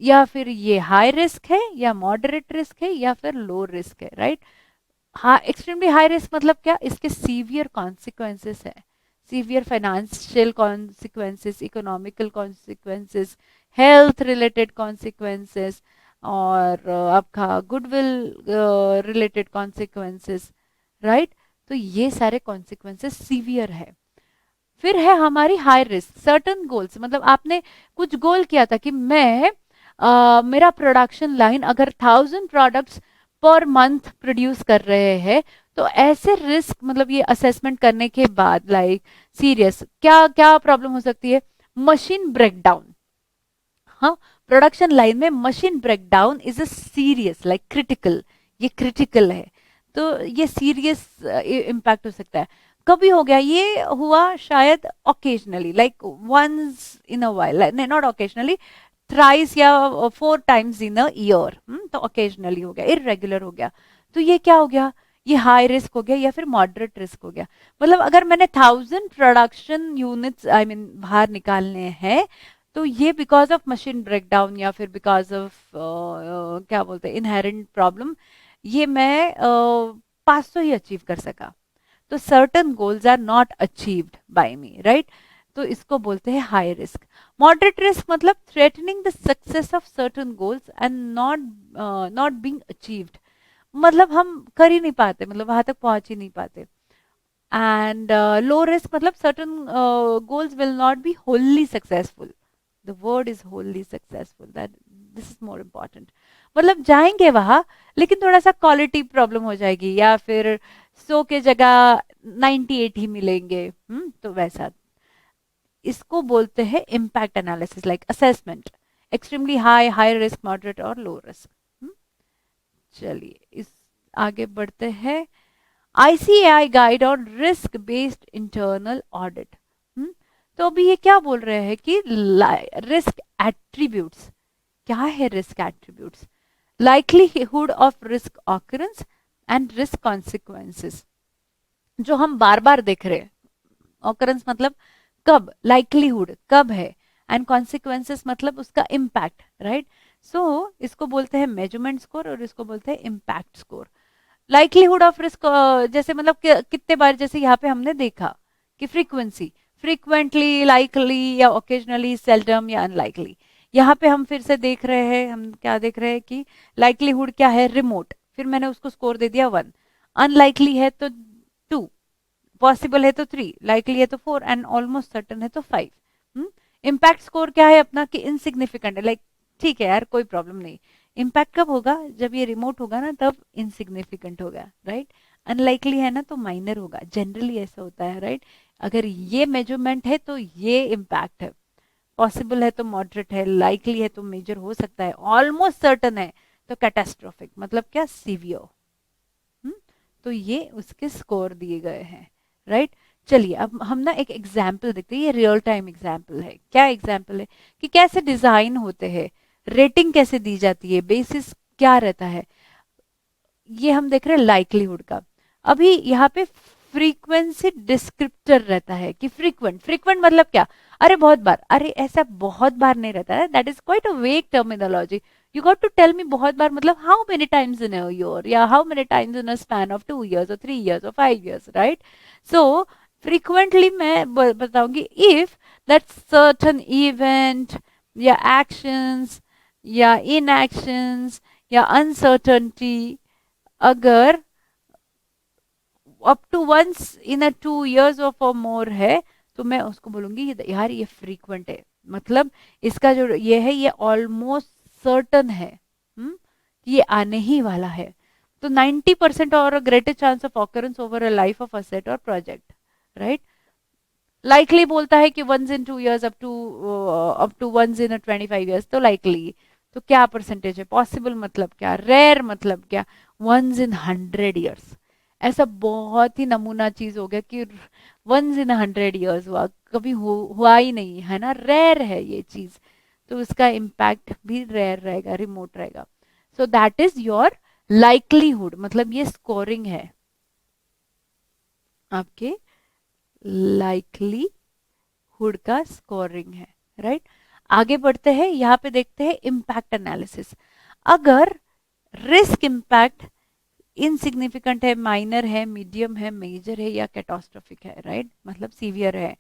या फिर ये हाई रिस्क है, या मॉडरेट रिस्क है, या फिर लो रिस्क है, राइट। हाँ, एक्सट्रीमली हाई रिस्क मतलब क्या, इसके सीवियर कॉन्सिक्वेंसेस है, severe financial consequences, economical consequences, health related consequences, और आपका गुडविल रिलेटेड कॉन्सिक्वेंसेस, राइट। तो ये सारे कॉन्सिक्वेंसेस सीवियर है। फिर है हमारी हाई रिस्क, सर्टन गोल्स, मतलब आपने कुछ गोल किया था कि मैं मेरा प्रोडक्शन लाइन अगर 1000 प्रोडक्ट्स पर मंथ प्रोड्यूस कर रहे हैं, तो ऐसे रिस्क, मतलब ये असेसमेंट करने के बाद लाइक सीरियस क्या क्या प्रॉब्लम हो सकती है, मशीन ब्रेकडाउन। हाँ, प्रोडक्शन लाइन में machine breakdown is a serious like critical, ये क्रिटिकल है, तो ये सीरियस इम्पैक्ट हो सकता है। कभी हो गया, ये हुआ शायद occasionally like once in a while, not occasionally, thrice या 4 टाइम्स इन अ ईयर, तो ओकेजनली हो गया, इरेगुलर हो गया, तो ये क्या हो गया, ये हाई रिस्क हो गया या फिर मॉडरेट रिस्क हो गया। मतलब अगर मैंने 1000 प्रोडक्शन यूनिट्स आई मीन बाहर निकालने हैं, तो ये बिकॉज ऑफ मशीन ब्रेकडाउन या फिर बिकॉज ऑफ क्या बोलते हैं इनहेरेंट प्रॉब्लम, ये मैं 500 ही अचीव कर सका, तो certain goals are not achieved by me, right. तो इसको बोलते हैं हाई रिस्क। मॉडरेट रिस्क मतलब threatening the success of certain goals and not not being achieved, मतलब हम कर ही नहीं पाते, मतलब वहां तक पहुंच ही नहीं पाते। एंड लो रिस्क मतलब certain goals will not be Holi successful, the word is Holi successful, that this is more important, मतलब जाएंगे वहां लेकिन थोड़ा सा क्वालिटी प्रॉब्लम हो जाएगी, या फिर 100 के जगह 98 ही मिलेंगे, तो वैसा। इसको बोलते हैं impact analysis like assessment, extremely high, high risk, moderate और लो रिस्क। चलिए इस आगे बढ़ते हैं, ICAI guide on risk based internal audit. तो अभी ये क्या बोल रहे हैं कि रिस्क एट्रीब्यूट्स, क्या है risk attributes, likelihood of risk occurrence and risk consequences, जो हम बार बार देख रहे हैं, occurrence मतलब कब, likelihood कब है, एंड consequences मतलब उसका impact, राइट। सो इसको बोलते हैं मेजरमेंट स्कोर और इसको बोलते हैं impact score. Likelihood of risk जैसे मतलब कितने बार, जैसे यहाँ पे हमने देखा कि फ्रीक्वेंसी, फ्रीक्वेंटली, लाइकली या ओकेजनली, सेल्डम या अनलाइकली। यहाँ पे हम फिर से देख रहे हैं, हम क्या देख रहे हैं कि लाइक्लीहुड क्या है, रिमोट, फिर मैंने उसको स्कोर दे दिया 1, अनलाइकली है तो 2, पॉसिबल है तो 3, लाइकली है तो 4 एंड ऑलमोस्ट सर्टन है तो 5। इम्पैक्ट स्कोर क्या है अपना कि इनसिग्निफिकेंट है, लाइक ठीक है यार कोई प्रॉब्लम नहीं। इम्पैक्ट कब होगा, जब ये रिमोट होगा ना तब इनसिग्निफिकेंट होगा, राइट। अनलाइकली है ना तो माइनर होगा, जनरली ऐसा होता है, राइट। अगर ये मेजरमेंट है तो ये इम्पैक्ट है, पॉसिबल है तो मॉडरेट है, लाइकली है तो मेजर हो सकता है, ऑलमोस्ट सर्टन है तो कैटास्ट्रोफिक मतलब क्या, सीवियर। तो ये उसके स्कोर दिए गए हैं, राइट। चलिए अब हम ना एक एग्जाम्पल देखते हैं, ये रियल टाइम एग्जाम्पल है, क्या एग्जाम्पल है कि कैसे डिजाइन होते हैं, रेटिंग कैसे दी जाती है, बेसिस क्या रहता है। ये हम देख रहे हैं लाइक्लीहुड का। अभी यहाँ पे फ्रीक्वेंसी डिस्क्रिप्टर रहता है कि फ्रीक्वेंट, फ्रीक्वेंट मतलब क्या, अरे बहुत बार, अरे ऐसा बहुत बार नहीं रहता है, that is quite a vague terminology. You got to tell me बहुत बार मतलब how many times in a year, या how many times in a span of 2 years और 3 years और 5 years, राइट। सो फ्रीक्वेंटली मैं बताऊंगी इफ दैट सर्टन इवेंट या actions या इनएक्शंस या अनसर्टनिटी अगर up to once in a 2 years और फॉर मोर है, तो मैं उसको बोलूंगी यार ये फ्रीक्वेंट है, मतलब इसका जो ये है ये ऑलमोस्ट सर्टन है, ये आने ही वाला है। तो 90% और greater chance of occurrence over a life of asset और प्रोजेक्ट, राइट। लाइकली बोलता है कि once in 2 years up to once in 25 years, तो लाइकली तो क्या परसेंटेज है, पॉसिबल मतलब क्या, रेयर मतलब क्या, वंस इन 100 years। ऐसा बहुत ही नमूना चीज हो गया कि वंस इन 100 years हुआ, कभी हुआ ही नहीं है ना, रेयर है ये चीज, तो उसका इम्पैक्ट भी रेयर रहेगा, रिमोट रहेगा। सो दैट इज योर लाइकलीहुड, मतलब ये स्कोरिंग है आपके लाइकलीहुड का स्कोरिंग है, राइट। आगे बढ़ते हैं, यहां पे देखते हैं इम्पैक्ट एनालिसिस। अगर रिस्क इम्पैक्ट इनसिग्निफिकेंट है, माइनर है, मीडियम है, मेजर है या कैटास्ट्रोफिक है, राइट, मतलब सीवियर है,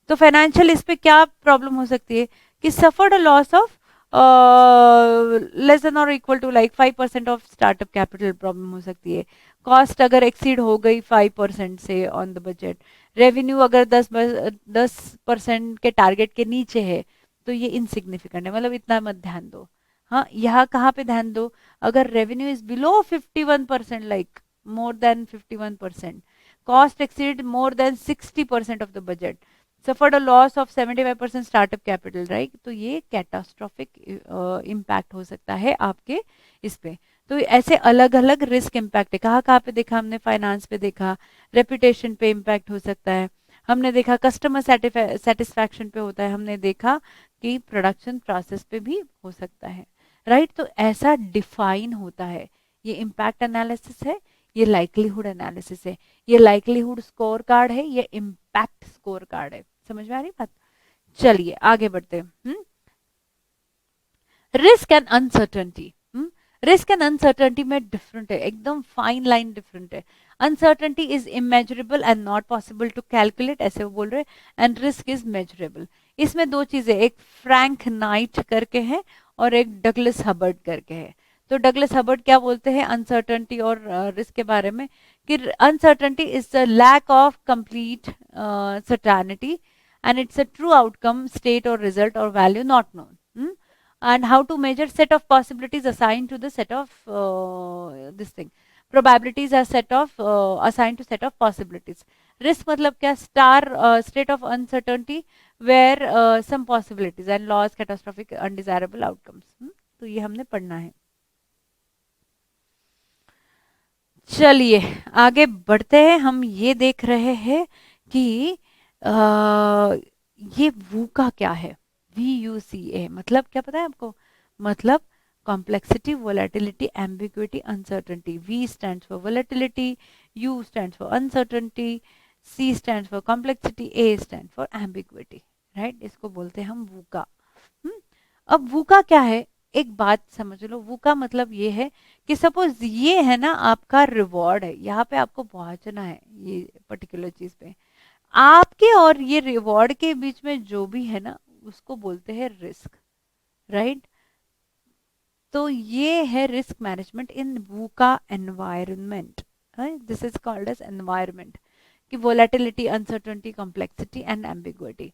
तो फाइनेंशियल इस पे क्या प्रॉब्लम हो सकती है कि suffered a loss of less than और equal to like 5% of startup capital, problem हो सकती है। कॉस्ट अगर एक्सीड हो गई 5% से ऑन द बजट, रेवेन्यू अगर 10% के टारगेट के नीचे है, तो ये इनसिग्निफिकेंट है, मतलब इतना मत ध्यान दो। हाँ, यहाँ कहाँ पे ध्यान दो, अगर revenue is below 51%, like more than 51%, cost exceed more than 60% of the budget, suffered a loss of 75% startup capital, right, तो ये कैटास्ट्रोफिक इम्पैक्ट हो सकता है आपके इस पे। तो ऐसे अलग अलग रिस्क इम्पैक्ट है, कहाँ कहाँ पे देखा हमने, फाइनेंस पे देखा, रेपुटेशन पे इम्पैक्ट हो सकता है, हमने देखा कस्टमर सेटिस्फैक्शन पे होता है, हमने देखा कि प्रोडक्शन प्रोसेस पे भी हो सकता है, राइट। तो ऐसा डिफाइन होता है, ये इम्पैक्ट एनालिसिस है, ये लाइकलीहुड एनालिसिस है, ये लाइकलीहुड स्कोर कार्ड है, ये इम्पैक्ट स्कोर कार्ड है। समझ में आ रही बात? चलिए आगे बढ़ते हैं। Risk and uncertainty, risk and uncertainty में डिफरेंट है, एकदम फाइन लाइन डिफरेंट है। Uncertainty is immeasurable and not possible to calculate, ऐसे वो बोल रहे हैं, एंड रिस्क इज मेजरेबल। इसमें दो चीजें, एक फ्रैंक नाइट करके है और एक डगलस हबर्ड करके है। तो डगलस हबर्ड क्या बोलते हैं अनसर्टनिटी और रिस्क के बारे में, कि uncertainty is the lack of complete certainty and it's a true outcome, state और रिजल्ट और value not known. And how to measure set of possibilities assigned to the set of this thing, probabilities are set of assigned to set of possibilities। risk मतलब क्या, star state of uncertainty where some possibilities and loss, catastrophic, undesirable outcomes। तो ये हमने पढ़ना है। चलिए आगे बढ़ते हैं, हम ये देख रहे हैं कि आ, ये वू का क्या है, VUCA मतलब क्या पता है आपको, मतलब complexity, volatility, ambiguity, uncertainty. V stands for volatility, U stands for uncertainty, C stands for complexity, A stand for ambiguity, right, इसको बोलते हैं हम वूका। अब वूका क्या है, एक बात समझ लो, वूका मतलब ये है कि सपोज ये है ना आपका रिवॉर्ड है, यहाँ पे आपको पहुंचना है ये पर्टिकुलर चीज पे, आपके और ये रिवॉर्ड के बीच में जो भी है ना, उसको बोलते हैं रिस्क, राइट। तो ये है risk management in VUCA environment, this is called as environment, कि volatility, uncertainty, complexity and ambiguity.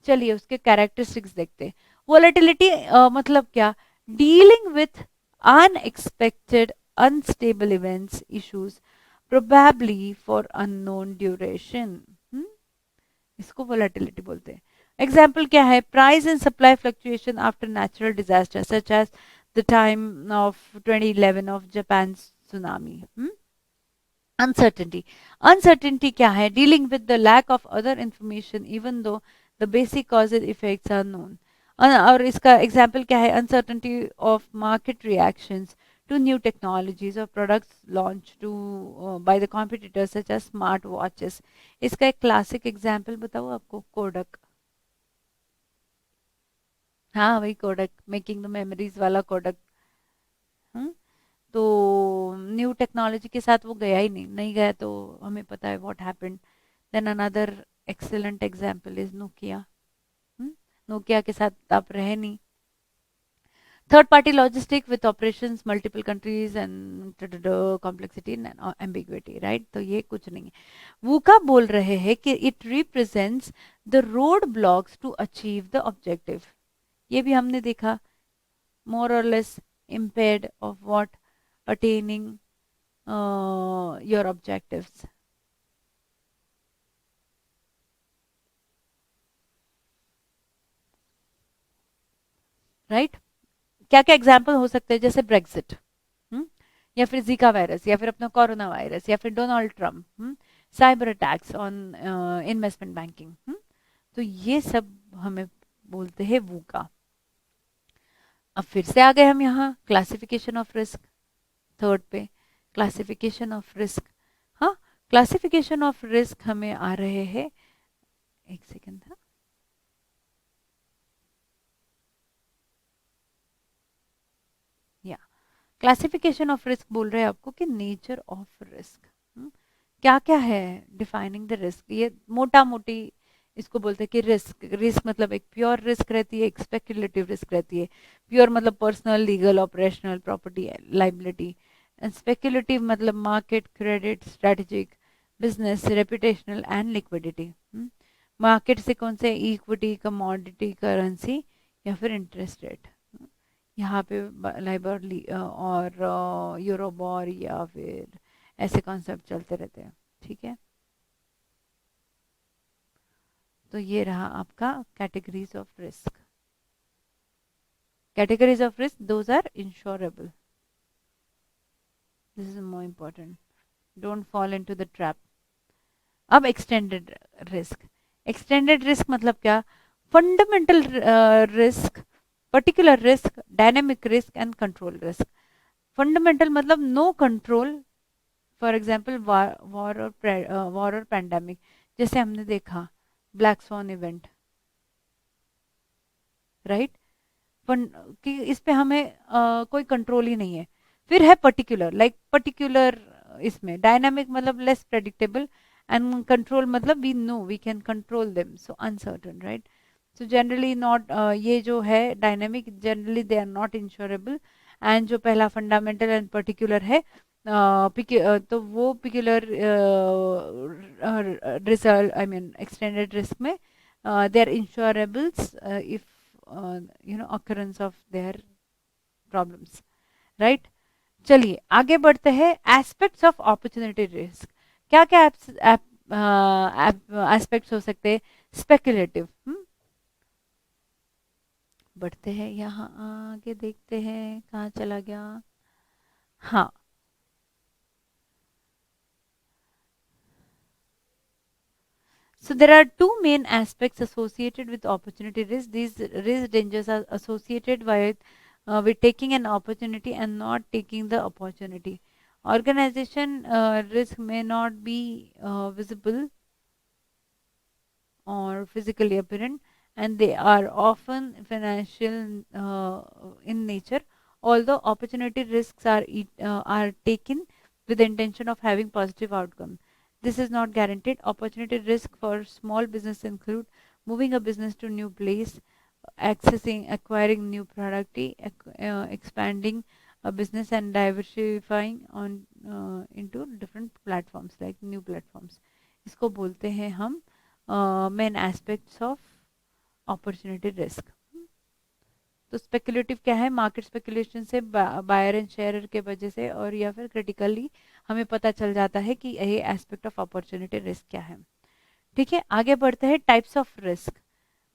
चलिए उसके कैरेक्टरिस्टिक्स देखते हैं। वोलेटिलिटी मतलब क्या, dealing with unexpected unstable events, issues, probably for unknown duration, इसको वोलेटिलिटी बोलते हैं। एग्जाम्पल क्या है, price and supply fluctuation after natural disaster such as the time of 2011 of Japan tsunami. Uncertainty, uncertainty क्या है, dealing with the lack of other information even though the basic causes effects are known. और इसका example क्या है, uncertainty of market reactions to new technologies or products launched to by the competitors such as smart watches। इसका एक classic example बताओ आपको, Kodak. हाँ वही कोडक, मेकिंग द मेमोरीज वाला कोडक। हम्म तो न्यू टेक्नोलॉजी के साथ वो गया ही नहीं, नहीं गया तो हमें पता है what happened. Then another excellent example is Nokia. Nokia के साथ आप रहे नहीं। Third party logistic with operations multiple countries and complexity and ambiguity, right, तो ये कुछ नहीं है। वूका बोल रहे हैं कि it represents the road blocks to achieve the objective. ये भी हमने देखा, more or less impaired of what, attaining your objectives। Right. क्या क्या एग्जाम्पल हो सकते हैं, जैसे ब्रेक्सिट, या फिर जीका वायरस, या फिर अपना कोरोना वायरस, या फिर Donald Trump, cyber attacks on investment banking. तो ये सब हमें बोलते हैं वूका। अब फिर से आ गए हम यहाँ क्लासिफिकेशन ऑफ रिस्क, थर्ड पे क्लासिफिकेशन ऑफ रिस्क। हाँ, क्लासिफिकेशन ऑफ रिस्क हमें आ रहे हैं, एक सेकेंड था, या क्लासिफिकेशन ऑफ रिस्क बोल रहे हैं आपको कि नेचर ऑफ रिस्क, क्या क्या है, डिफाइनिंग द रिस्क। ये मोटा मोटी इसको बोलते हैं कि रिस्क, रिस्क मतलब एक प्योर रिस्क रहती है, एक स्पेक्युलेटिव रिस्क रहती है। प्योर मतलब personal, legal, operational, property, liability. And speculative मतलब market, credit, strategic, business, reputational and liquidity. Market से कौन से, इक्विटी, कमोडिटी, करेंसी, या फिर इंटरेस्ट रेट। यहाँ पे लाइबर और यूरोबॉर या फिर ऐसे कॉन्सेप्ट चलते रहते हैं, ठीक है। तो ये रहा आपका categories of risk. Categories of risk, those are insurable, this is more important, don't fall into the trap. अब एक्सटेंडेड रिस्क, एक्सटेंडेड रिस्क मतलब क्या, fundamental risk, particular risk, dynamic risk and control risk. Fundamental मतलब no control, for example war और pandemic, जैसे हमने देखा black sworn event, right. कि इस पे हमें कोई कंट्रोल ही नहीं है। फिर है पर्टिकुलर, लाइक पर्टिकुलर, इसमें डायनामिक मतलब लेस प्रेडिक्टेबल, एंड कंट्रोल मतलब we know we can control them, so uncertain, right. So generally not, ये जो है dynamic, generally they are not insurable. And जो पहला फंडामेंटल एंड पर्टिकुलर है, तो वो peculiar result, I mean extended risk में they are insurables if occurrence of their problems, right। चलिए आगे बढ़ते हैं, एस्पेक्ट्स ऑफ अपॉर्चुनिटी रिस्क। क्या क्या एस्पेक्ट्स हो सकते हैं, स्पेकुलेटिव। बढ़ते हैं यहाँ आगे, देखते हैं कहाँ चला गया, हाँ। So there are two main aspects associated with opportunity risk. These risk dangers are associated with taking an opportunity and not taking the opportunity. Organization risk may not be visible or physically apparent, and they are often financial in nature. Although opportunity risks are taken with the intention of having positive outcome, this is not guaranteed. Opportunity risk for small business include moving a business to new place, accessing, acquiring new product, expanding a business, and diversifying on into different platforms like new platforms. इसको बोलते हैं हम main aspects of opportunity risk. तो speculative क्या है, market speculation से, buyer and share के वजह से, और या फिर क्रिटिकली हमें पता चल जाता है कि ये एस्पेक्ट ऑफ अपॉर्चुनिटी रिस्क क्या है, ठीक है। आगे बढ़ते हैं, टाइप्स ऑफ रिस्क।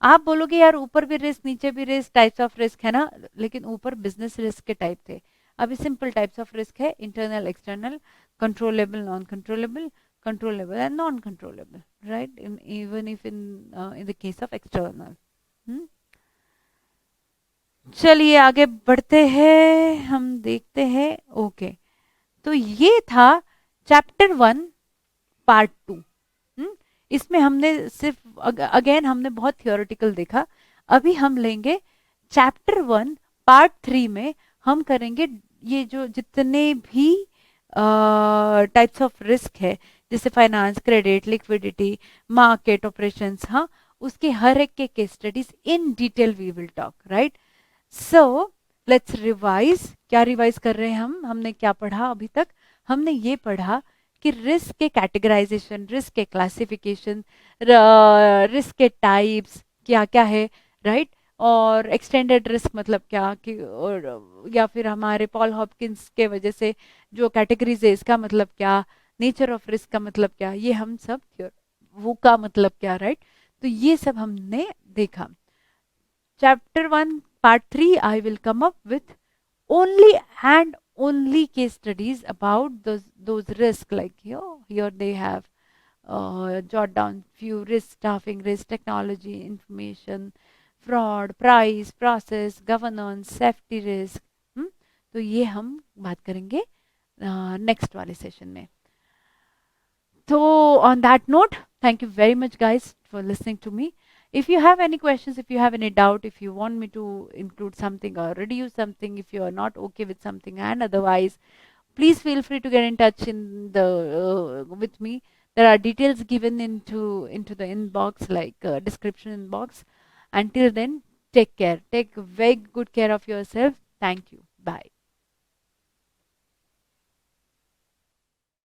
आप बोलोगे यार ऊपर भी रिस्क नीचे भी रिस्क, टाइप्स ऑफ रिस्क है ना, लेकिन ऊपर बिजनेस रिस्क के टाइप थे, अभी सिंपल टाइप्स ऑफ रिस्क है, internal, external, controllable, non controllable, controllable and non-controllable, right, even if in the case of external। चलिए आगे बढ़ते हैं, हम देखते हैं, ओके। तो ये था चैप्टर 1 पार्ट 2। इसमें हमने सिर्फ अगेन हमने बहुत थियोरेटिकल देखा। अभी हम लेंगे चैप्टर 1 पार्ट 3 में, हम करेंगे ये जो जितने भी टाइप्स ऑफ रिस्क है, जैसे finance, credit, liquidity, market operations, हाँ, उसके हर एक के case studies in detail we will talk, right. So let's revise. क्या रिवाइज कर रहे हैं हम, हमने क्या पढ़ा अभी तक, हमने ये पढ़ा कि रिस्क के कैटेगराइजेशन, रिस्क के क्लासिफिकेशन, रिस्क के टाइप्स क्या क्या है, राइट। और एक्सटेंडेड रिस्क मतलब क्या कि, और या फिर हमारे पॉल हॉपकिंस के वजह से जो कैटेगरीज है इसका मतलब क्या, नेचर ऑफ रिस्क का मतलब क्या, ये हम सब, वो का मतलब क्या, राइट। तो ये सब हमने देखा। Chapter 1 part 3 I will come up with only and only case studies about those risks. Like here they have jot down few risk: staffing risk, technology, information, fraud, price, process, governance, safety risk. तो ये हम बात करेंगे next वाले session में. So on that note, thank you very much guys for listening to me. If you have any questions, if you have any doubt, if you want me to include something or reduce something, if you are not okay with something and otherwise, please feel free to get in touch in the with me. There are details given into the inbox, like description inbox. Until then, take care. Take very good care of yourself. Thank you. Bye.